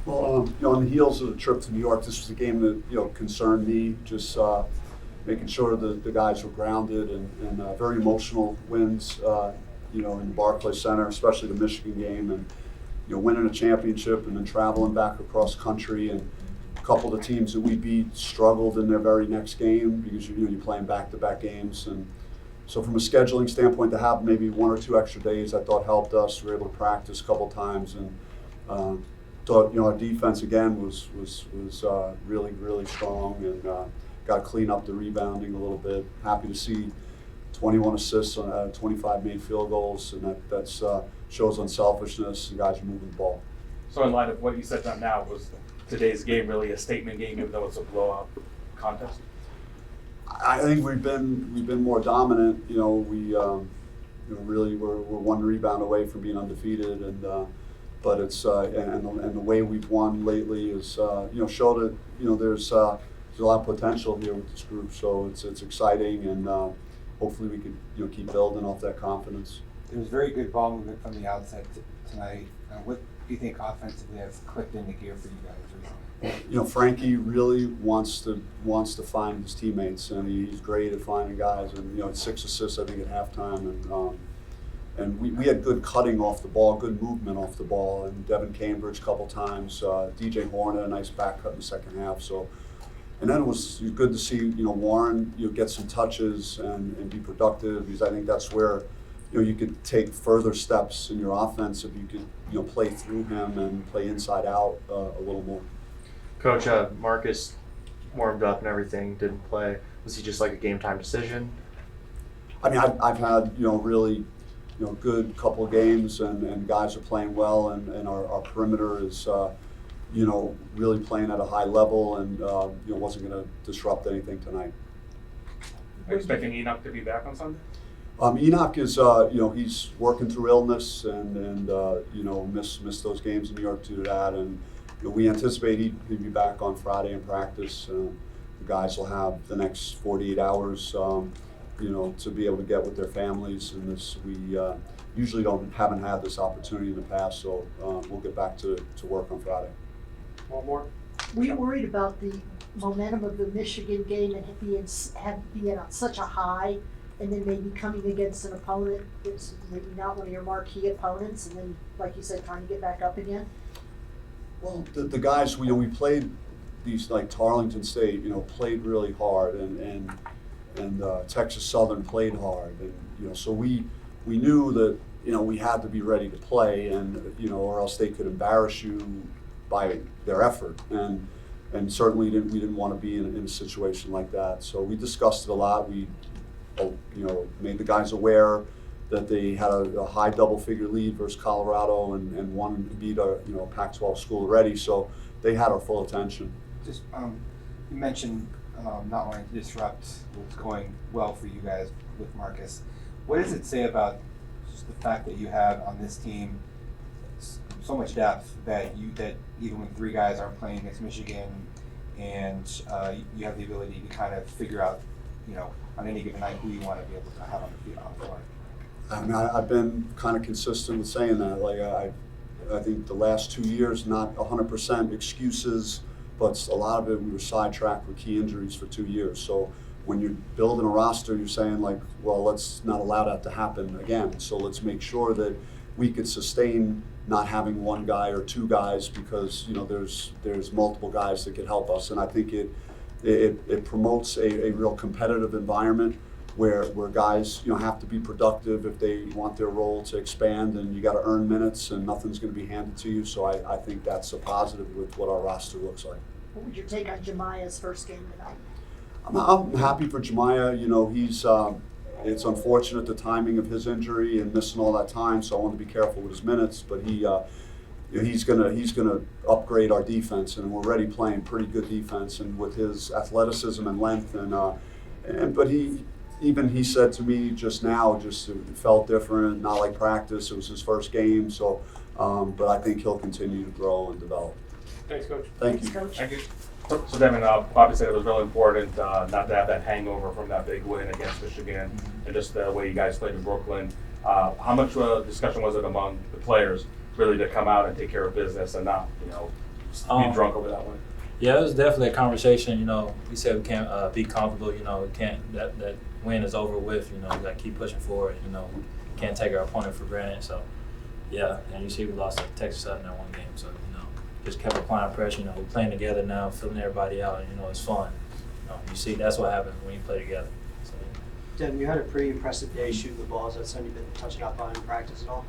Well, on the heels of the trip to New York, this was a game that concerned me. Just making sure that the guys were grounded and very emotional wins. In the Barclays Center, especially the Michigan game, and winning a championship and then traveling back across country. And a couple of the teams that we beat struggled in their very next game because you're playing back-to-back games. And so from a scheduling standpoint, to have maybe 1 or 2 extra days, I thought helped us. We were able to practice a couple times, and thought our defense again was really strong, and got to clean up the rebounding a little bit. Happy to see 21 assists on 25 made field goals, and that's shows unselfishness. The guys are moving the ball. So in light of what you said now, was today's game really a statement game, even though it's a blowout contest? I think we've been more dominant. We really we're 1 rebound away from being undefeated, and but it's and the way we've won lately is showed that there's a lot of potential here with this group. So it's exciting, and hopefully we could keep building off that confidence. There was very good ball movement from the outset tonight. What do you think offensively has clicked into gear for you guys recently? Frankie really wants to find his teammates, and he's great at finding guys. And it's 6 assists I think at halftime, and we had good cutting off the ball, good movement off the ball, and Devin Cambridge a couple times, DJ Horn had a nice back cut in the second half. So, and then it was good to see Warren get some touches and be productive, because I think that's where you could take further steps in your offense if you could play through him and play inside out a little more. Coach, Marcus warmed up and everything, didn't play. Was he just like a game time decision? I mean, I've had really good couple of games, and guys are playing well, and our perimeter is really playing at a high level, and wasn't going to disrupt anything tonight. Are you expecting Enoch to be back on Sunday? Enoch is he's working through illness, and missed those games in New York due to that, and we anticipate he'd be back on Friday in practice. The guys will have the next 48 hours to be able to get with their families, and this we usually haven't had this opportunity in the past, so we'll get back to work on Friday. One more. Were you worried about the momentum of the Michigan game and being on such a high, and then maybe coming against an opponent that's maybe not one of your marquee opponents, and then, like you said, trying to get back up again? Well, the guys we played these, like Tarleton State, played really hard, and Texas Southern played hard, and so we knew that we had to be ready to play, and or else they could embarrass you by their effort, and certainly we didn't want to be in a situation like that. So we discussed it a lot. We made the guys aware that they had a high double-figure lead versus Colorado, and beat a Pac-12 school already. So they had our full attention. Just you mentioned not wanting to disrupt what's going well for you guys with Marcus. What does it say about just the fact that you have on this team so much depth that even when 3 guys aren't playing against Michigan, and you have the ability to kind of figure out, on any given night who you want to be able to have on the field on the floor? I mean, I've been kind of consistent with saying that. Like I think the last 2 years, not 100% excuses, but a lot of it we were sidetracked with key injuries for 2 years. So when you're building a roster, you're saying like, well, let's not allow that to happen again. So let's make sure that we could sustain not having 1 guy or 2 guys, because there's multiple guys that could help us, and I think it promotes a real competitive environment where guys have to be productive if they want their role to expand, and you got to earn minutes, and nothing's going to be handed to you. So I think that's a positive with what our roster looks like. What would your take on Jemiah's first game tonight? I'm happy for Jemiah. He's it's unfortunate the timing of his injury and missing all that time, so I want to be careful with his minutes. But he's gonna upgrade our defense, and we're already playing pretty good defense, and with his athleticism and length, but he said to me just now, it felt different, not like practice. It was his first game, so but I think he'll continue to grow and develop. Thanks, Coach. Thank you. Coach. Thank you. So Devin, Bobby said it was really important not to have that hangover from that big win against Michigan, and just the way you guys played in Brooklyn. How much discussion was it among the players really to come out and take care of business and not be drunk over that one? Yeah, it was definitely a conversation. You know, we said we can't be comfortable. You know, we can't. That win is over with. You know, we got to keep pushing forward. You know, we can't take our opponent for granted. So, yeah, and you see, we lost to Texas Southern that one game. So, you know, just kept applying pressure. You know, we're playing together now, filling everybody out. And, you know, it's fun. You know, you see, that's what happens when you play together. So, Devin, you had a pretty impressive day shooting the ball. Is that something you've been touching up on in practice at all?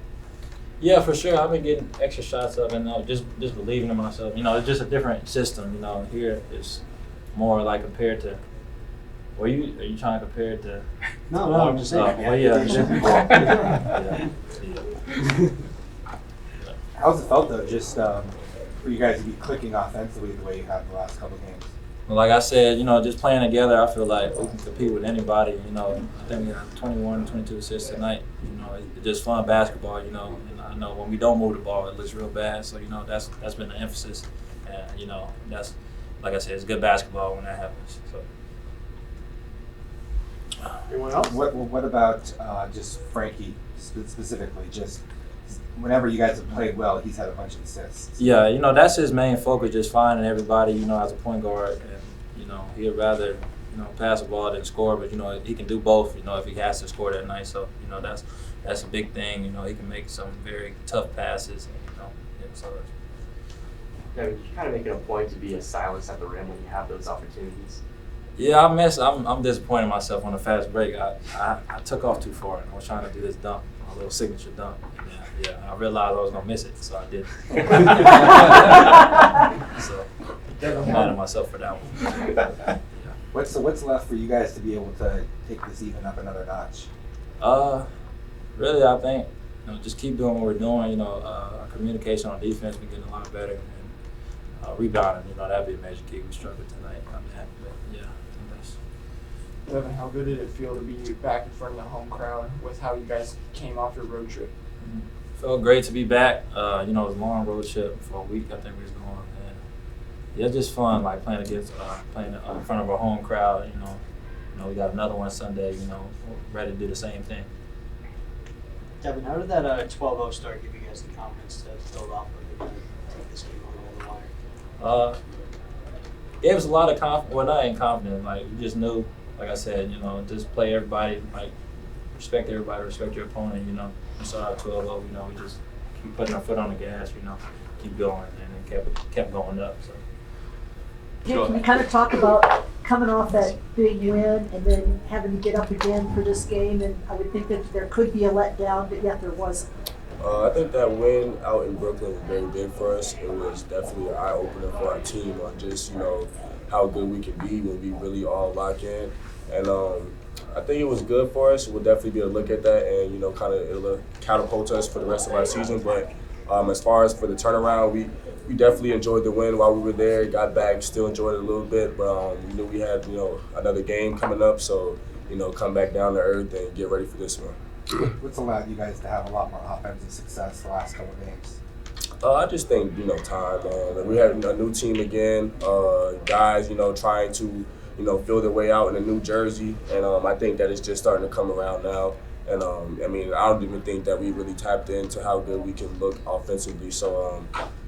yeah, for sure. I've been getting extra shots up and just believing in myself. You know, it's just a different system. You know, here it's more like compared to. Are you trying to compare it to? No, I'm just saying. Well, yeah. yeah. How's it felt though, just for you guys to be clicking offensively the way you have the last couple games? Well, like I said, you know, just playing together, I feel like we can compete with anybody. You know, I think we got 21, 22 assists tonight. You know, it's just fun basketball. You know, and I know when we don't move the ball, it looks real bad. So you know, that's been the emphasis. And you know, that's like I said, it's good basketball when that happens. So. Anyone else? What about just Frankie specifically? Just whenever you guys have played well, he's had a bunch of assists. Yeah, you know, that's his main focus, just finding everybody, you know, as a point guard. And, you know, he'd rather, you know, pass the ball than score, but, you know, he can do both, you know, if he has to score that night. So, you know, that's a big thing. You know, he can make some very tough passes. And, you know, yeah, so Yeah, you kind of make it a point to be a silence at the rim when you have those opportunities. yeah, I'm disappointed in myself on the fast break. I took off too far, and I was trying to do this dunk, my little signature dunk. Yeah, I realized I was gonna miss it, so I did. So I'm mad at myself for that one. Yeah. What's left for you guys to be able to take this even up another notch? Really, I think just keep doing what we're doing. You know, our communication on defense been getting a lot better, and rebounding. You know, that'd be a major key. We struggled tonight on that, but yeah, I think that's. Devin, how good did it feel to be back in front of the home crowd with how you guys came off your road trip? Felt great to be back. You know, it was a long road trip for a week. I think we was going, and yeah, it's just fun. Like playing against, playing in front of our home crowd. You know, we got another one Sunday. You know, ready to do the same thing. Devin, how did that 12-0 start give you guys the confidence to build off of it and take this game on the wire? Gave us a lot of confidence. Well, not in confidence. Like we just knew, like I said, you know, just play everybody. Like respect everybody, respect your opponent. You know, we saw our 12-0. You know, we just keep putting our foot on the gas. You know, keep going, and it kept going up. So. Yeah, can you kind of talk about coming off that big win and then having to get up again for this game? And I would think that there could be a letdown, but yet there wasn't. I think that win out in Brooklyn was very big for us. It was definitely an eye-opener for our team on just, you know, how good we can be when we really all lock in. And I think it was good for us. We'll definitely be able to look at that and, you know, kind of it'll catapult us for the rest of our season. But as far as for the turnaround, we definitely enjoyed the win while we were there. Got back, still enjoyed it a little bit. But we knew we had, you know, another game coming up. So, you know, come back down to earth and get ready for this one. What's allowed you guys to have a lot more offensive success the last couple of games? I just think, you know, time, man. We had a new team again, guys, you know, trying to, you know, feel their way out in a new jersey. And I think that it's just starting to come around now. And, I mean, I don't even think that we really tapped into how good we can look offensively. So,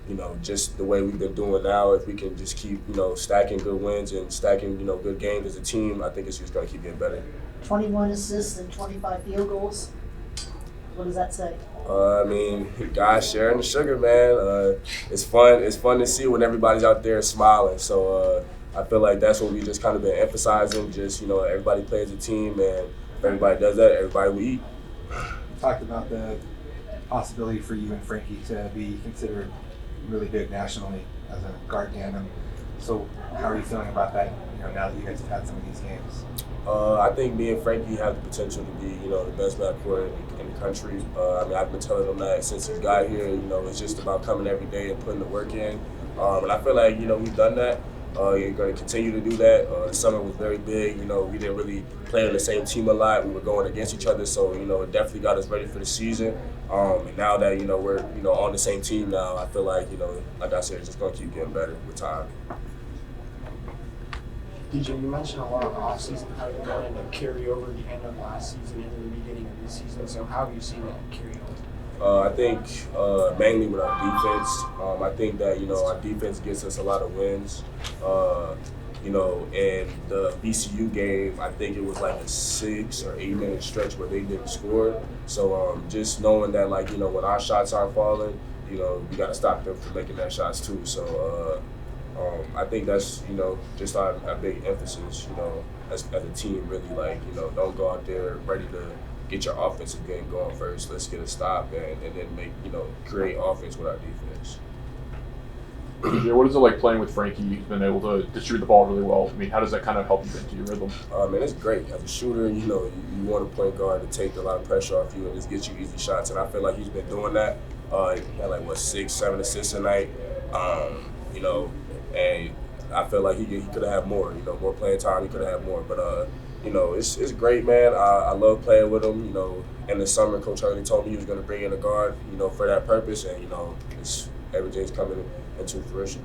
you know, just the way we've been doing now, if we can just keep, you know, stacking good wins and stacking, you know, good games as a team, I think it's just going to keep getting better. 21 assists and 25 field goals. What does that say? I mean, guys sharing the sugar, man. It's fun. It's fun to see when everybody's out there smiling. So I feel like that's what we just kind of been emphasizing. Just, you know, everybody plays a team, and if everybody does that, everybody will eat. You talked about the possibility for you and Frankie to be considered really big nationally as a guard tandem. So how are you feeling about that, you know, now that you guys have had some of these games? I think me and Frankie have the potential to be, you know, the best backcourt in the country. I mean, I've been telling him that since he got here. You know, it's just about coming every day and putting the work in. And I feel like, you know, we've done that. You're going to continue to do that. The summer was very big. You know, we didn't really play on the same team a lot. We were going against each other, so, you know, it definitely got us ready for the season. And now that, you know, we're, you know, on the same team now, I feel like, you know, like I said, it's just going to keep getting better with time. DJ, you mentioned a lot of offseason, how you're going to carry over the end of last season into the beginning of this season. So how have you seen that carry over? I think mainly with our defense. I think that, you know, our defense gets us a lot of wins. You know, in the VCU game, I think it was like a 6 or 8 minute stretch where they didn't score. So just knowing that, like, you know, when our shots aren't falling, you know, we got to stop them from making their shots too. So I think that's, you know, just our big emphasis, you know, as a team, really, like, you know, don't go out there ready to get your offensive game going first. Let's get a stop and then make, you know, create offense with our defense. Yeah, what is it like playing with Frankie? He's been able to distribute the ball really well. I mean, how does that kind of help you get into your rhythm? Man, it's great. As a shooter, you know, you want a point guard to take a lot of pressure off you and just get you easy shots. And I feel like he's been doing that. He had like, 6, 7 assists a night. You know, and I feel like he could have had more, you know, more playing time. He could have had more. But, you know, it's great, man. I love playing with him. You know, in the summer, Coach Hurley told me he was going to bring in a guard, you know, for that purpose. And, you know, everything's coming into fruition.